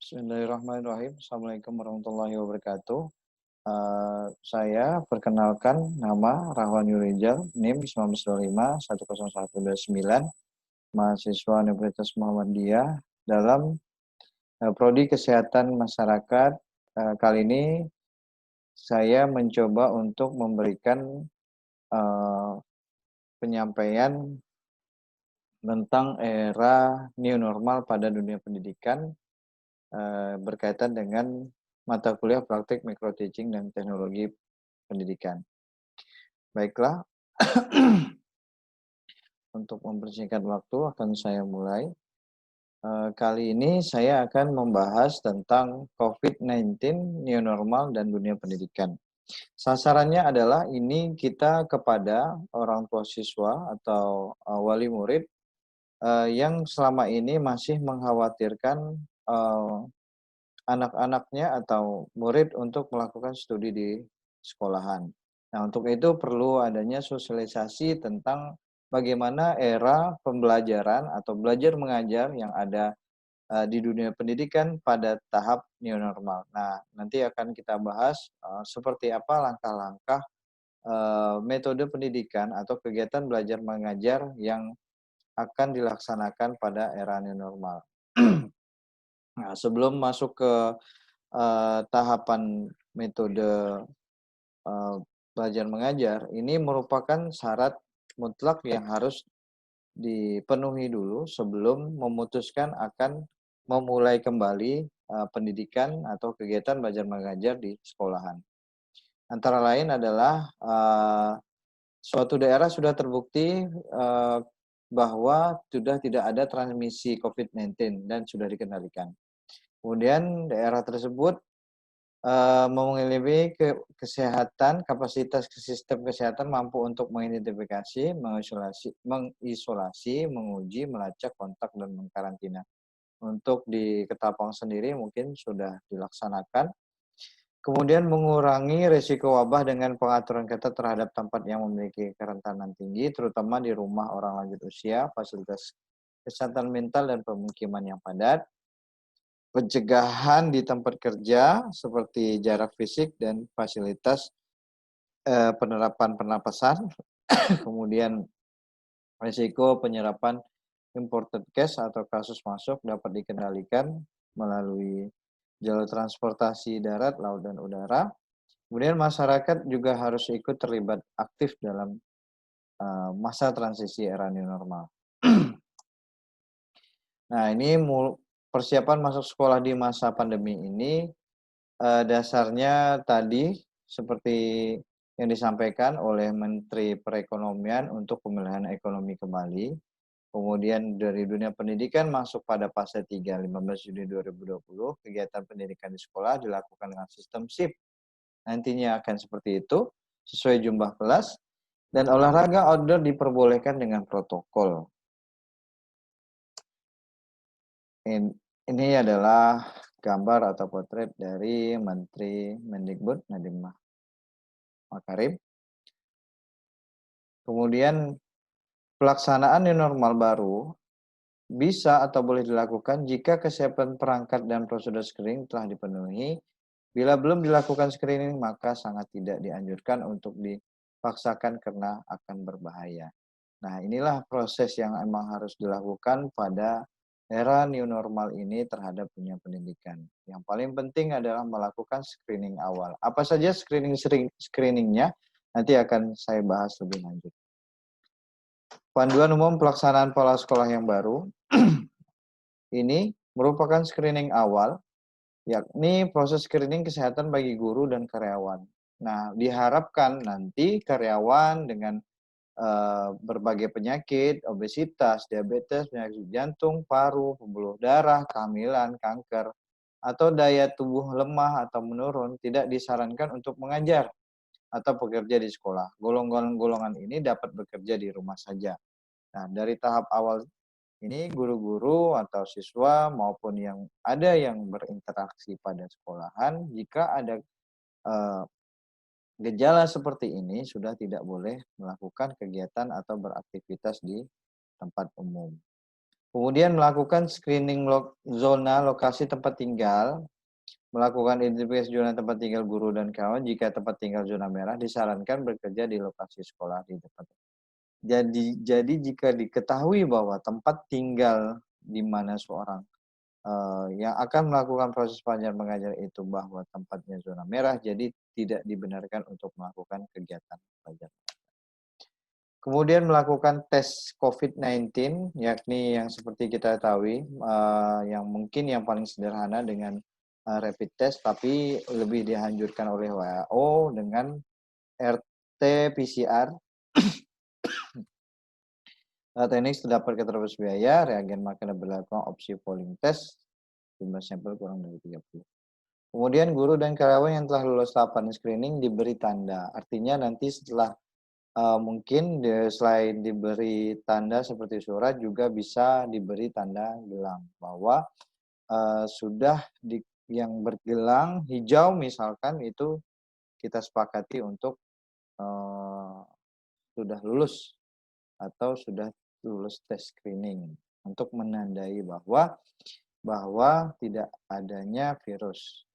Bismillahirrahmanirrahim. Assalamualaikum warahmatullahi wabarakatuh. Saya perkenalkan nama Rahwan Yurijal, NIM 1925 10129, mahasiswa Universitas Muhammadiyah dalam Prodi Kesehatan Masyarakat. Kali ini saya mencoba untuk memberikan penyampaian tentang era new normal pada dunia pendidikan berkaitan dengan mata kuliah praktik micro teaching dan teknologi pendidikan. Baiklah, untuk mempersingkat waktu akan saya mulai. Kali ini saya akan membahas tentang COVID-19, new normal, dan dunia pendidikan. Sasarannya adalah ini kita kepada orang tua siswa atau wali murid yang selama ini masih mengkhawatirkan anak-anaknya atau murid untuk melakukan studi di sekolahan. Nah, untuk itu perlu adanya sosialisasi tentang bagaimana era pembelajaran atau belajar mengajar yang ada di dunia pendidikan pada tahap new normal. Nah, nanti akan kita bahas seperti apa langkah-langkah metode pendidikan atau kegiatan belajar mengajar yang akan dilaksanakan pada era new normal. Nah, sebelum masuk ke tahapan metode belajar mengajar, ini merupakan syarat mutlak yang harus dipenuhi dulu sebelum memutuskan akan memulai kembali pendidikan atau kegiatan belajar mengajar di sekolahan. Antara lain adalah suatu daerah sudah terbukti bahwa sudah tidak ada transmisi COVID-19 dan sudah dikendalikan. Kemudian daerah tersebut memiliki kesehatan, kapasitas sistem kesehatan mampu untuk mengidentifikasi, mengisolasi, menguji, melacak kontak, dan mengkarantina. Untuk di Ketapang sendiri mungkin sudah dilaksanakan. Kemudian mengurangi risiko wabah dengan pengaturan ketat terhadap tempat yang memiliki kerentanan tinggi, terutama di rumah orang lanjut usia, fasilitas kesehatan mental, dan pemukiman yang padat. Pencegahan di tempat kerja seperti jarak fisik dan fasilitas penerapan pernapasan, kemudian risiko penyerapan imported case atau kasus masuk dapat dikendalikan melalui jalur transportasi darat, laut, dan udara. Kemudian masyarakat juga harus ikut terlibat aktif dalam masa transisi era new normal. Nah, ini persiapan masuk sekolah di masa pandemi ini dasarnya tadi seperti yang disampaikan oleh Menteri Perekonomian untuk pemulihan ekonomi kembali. Kemudian dari dunia pendidikan masuk pada fase 3, 15 Juni 2020, kegiatan pendidikan di sekolah dilakukan dengan sistem shift. Nantinya akan seperti itu, sesuai jumlah kelas, dan olahraga outdoor diperbolehkan dengan protokol. Ini adalah gambar atau potret dari Menteri Mendikbud Nadiem Makarim. Kemudian pelaksanaan new normal baru bisa atau boleh dilakukan jika kesiapan perangkat dan prosedur screening telah dipenuhi. Bila belum dilakukan screening, maka sangat tidak dianjurkan untuk dipaksakan karena akan berbahaya. Nah, inilah proses yang emang harus dilakukan pada era new normal ini terhadap dunia pendidikan. Yang paling penting adalah melakukan screening awal. Apa saja screeningnya? Nanti akan saya bahas lebih lanjut. Panduan umum pelaksanaan pola sekolah yang baru ini merupakan screening awal, yakni proses screening kesehatan bagi guru dan karyawan. Nah, diharapkan nanti karyawan dengan berbagai penyakit, obesitas, diabetes, penyakit jantung, paru, pembuluh darah, kehamilan, kanker, atau daya tubuh lemah atau menurun tidak disarankan untuk mengajar atau bekerja di sekolah. Golongan-golongan ini dapat bekerja di rumah saja. Nah, dari tahap awal ini guru-guru atau siswa maupun yang ada yang berinteraksi pada sekolahan, jika ada gejala seperti ini sudah tidak boleh melakukan kegiatan atau beraktivitas di tempat umum. Kemudian melakukan screening zona lokasi tempat tinggal, melakukan identifikasi zona tempat tinggal guru dan kawan. Jika tempat tinggal zona merah, disarankan bekerja di lokasi sekolah di depan. Jadi jika diketahui bahwa tempat tinggal di mana seorang yang akan melakukan proses belajar mengajar itu bahwa tempatnya zona merah, jadi tidak dibenarkan untuk melakukan kegiatan belajar. Kemudian melakukan tes COVID-19, yakni yang seperti kita ketahui, yang mungkin yang paling sederhana dengan rapid test, tapi lebih dianjurkan oleh WHO dengan RT-PCR. Teknik terdapat keterbatasan biaya, reagen maka diberlakukan opsi polling test, jumlah sampel kurang dari 30. Kemudian guru dan karyawan yang telah lulus tahapan screening diberi tanda. Artinya nanti setelah mungkin selain diberi tanda seperti surat juga bisa diberi tanda gelang bahwa sudah yang bergelang hijau misalkan itu kita sepakati untuk sudah lulus atau sudah lulus tes screening untuk menandai bahwa tidak adanya virus.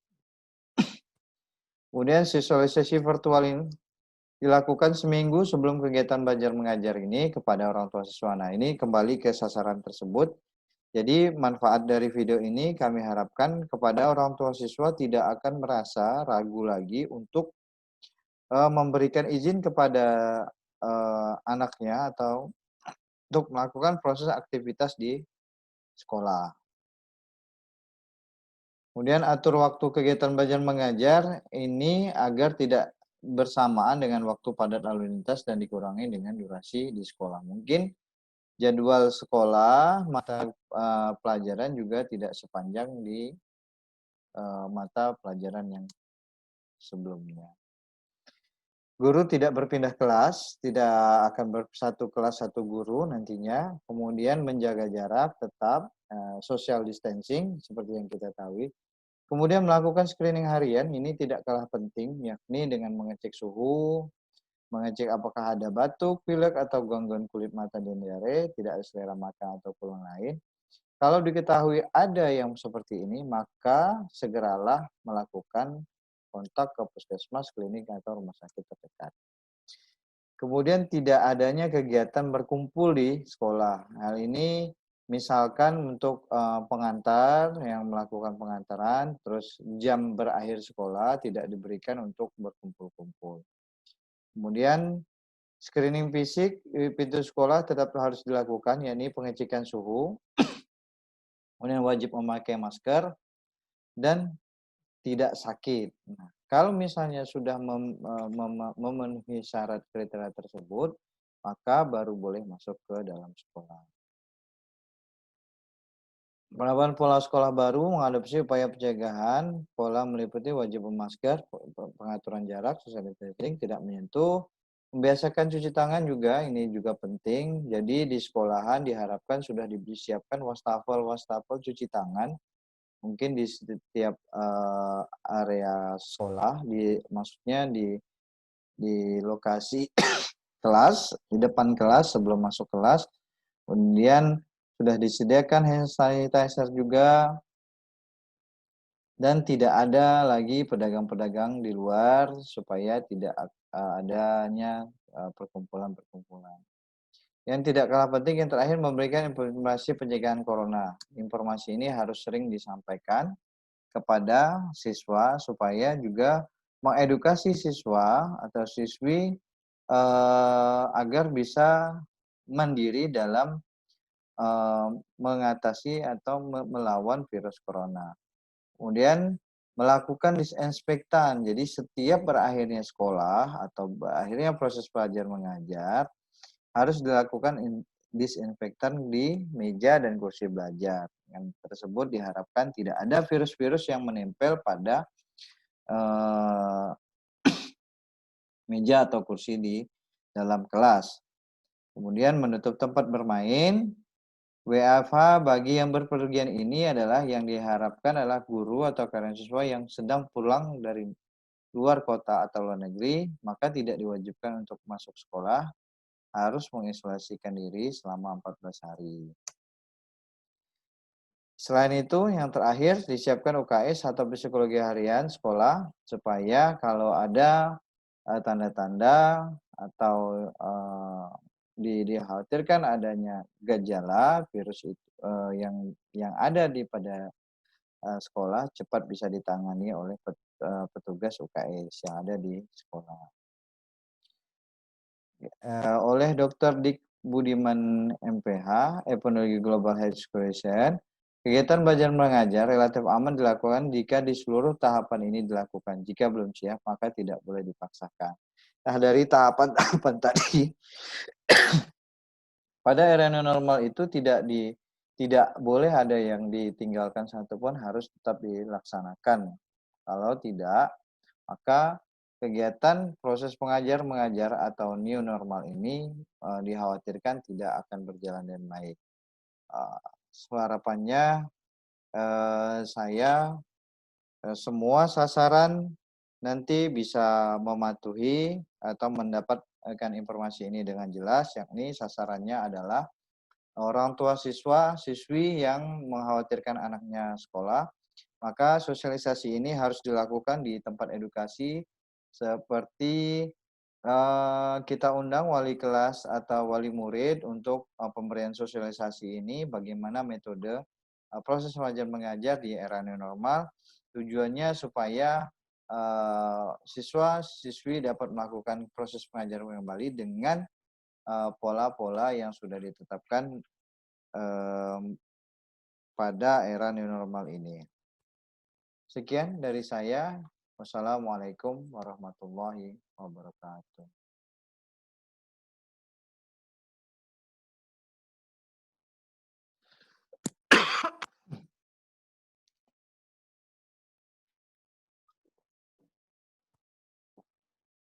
Kemudian sosialisasi virtual ini dilakukan seminggu sebelum kegiatan belajar mengajar ini kepada orang tua siswa. Nah, ini kembali ke sasaran tersebut. Jadi manfaat dari video ini kami harapkan kepada orang tua siswa tidak akan merasa ragu lagi untuk memberikan izin kepada anaknya atau untuk melakukan proses aktivitas di sekolah. Kemudian atur waktu kegiatan belajar mengajar ini agar tidak bersamaan dengan waktu padat lalu lintas dan dikurangi dengan durasi di sekolah. Mungkin jadwal sekolah, mata pelajaran juga tidak sepanjang di mata pelajaran yang sebelumnya. Guru tidak berpindah kelas, tidak akan bersatu kelas satu guru nantinya. Kemudian menjaga jarak tetap, social distancing seperti yang kita tahu. Kemudian melakukan screening harian ini tidak kalah penting, yakni dengan mengecek suhu, mengecek apakah ada batuk, pilek, atau gangguan kulit mata dan diare, tidak ada selera makan atau keluhan lain. Kalau diketahui ada yang seperti ini, maka segeralah melakukan kontak ke puskesmas, klinik, atau rumah sakit terdekat. Kemudian tidak adanya kegiatan berkumpul di sekolah. Hal ini misalkan untuk pengantar yang melakukan pengantaran, terus jam berakhir sekolah tidak diberikan untuk berkumpul-kumpul. Kemudian screening fisik di pintu sekolah tetap harus dilakukan, yakni pengecekan suhu, kemudian wajib memakai masker, dan tidak sakit. Nah, kalau misalnya sudah memenuhi syarat kriteria tersebut, maka baru boleh masuk ke dalam sekolah. Penerapan pola sekolah baru mengadopsi upaya pencegahan, pola meliputi wajib memasker, pengaturan jarak, social distancing, tidak menyentuh, membiasakan cuci tangan juga, ini juga penting. Jadi di sekolahan diharapkan sudah disiapkan wastafel cuci tangan, mungkin di setiap area sekolah, maksudnya di lokasi kelas, di depan kelas sebelum masuk kelas. Kemudian sudah disediakan hand sanitizer juga, dan tidak ada lagi pedagang-pedagang di luar supaya tidak adanya perkumpulan-perkumpulan. Yang tidak kalah penting yang terakhir memberikan informasi pencegahan corona. Informasi ini harus sering disampaikan kepada siswa supaya juga mengedukasi siswa atau siswi agar bisa mandiri dalam mengatasi atau melawan virus corona. Kemudian melakukan disinfektan. Jadi setiap berakhirnya sekolah atau berakhirnya proses belajar mengajar harus dilakukan disinfektan di meja dan kursi belajar. Yang tersebut diharapkan tidak ada virus-virus yang menempel pada meja atau kursi di dalam kelas. Kemudian menutup tempat bermain. WFH bagi yang berpergian ini adalah yang diharapkan adalah guru atau karyawan siswa yang sedang pulang dari luar kota atau luar negeri, maka tidak diwajibkan untuk masuk sekolah, harus mengisolasikan diri selama 14 hari. Selain itu, yang terakhir disiapkan UKS atau psikologi harian sekolah supaya kalau ada, tanda-tanda atau, dikhawatirkan adanya gejala virus itu, yang ada pada, sekolah cepat bisa ditangani oleh petugas UKS yang ada di sekolah. Oleh Dokter Dik Budiman MPH, Epidemiologi Global Health Solution, kegiatan belajar mengajar relatif aman dilakukan jika di seluruh tahapan ini dilakukan. Jika belum siap, maka tidak boleh dipaksakan. Nah, dari tahapan-tahapan tadi, pada era new normal itu tidak boleh ada yang ditinggalkan satupun, harus tetap dilaksanakan. Kalau tidak, maka kegiatan proses pengajar-mengajar atau new normal ini, dikhawatirkan tidak akan berjalan dengan baik. Eee, Harapannya, saya, semua sasaran nanti bisa mematuhi atau mendapatkan informasi ini dengan jelas, yakni sasarannya adalah orang tua siswa-siswi yang mengkhawatirkan anaknya sekolah, maka sosialisasi ini harus dilakukan di tempat edukasi seperti, kita undang wali kelas atau wali murid untuk, pemberian sosialisasi ini bagaimana metode, proses belajar mengajar di era new normal. Tujuannya supaya, siswa-siswi dapat melakukan proses pengajaran kembali dengan, pola-pola yang sudah ditetapkan, mmm, pada era new normal ini. Sekian dari saya. Wassalamualaikum warahmatullahi wabarakatuh.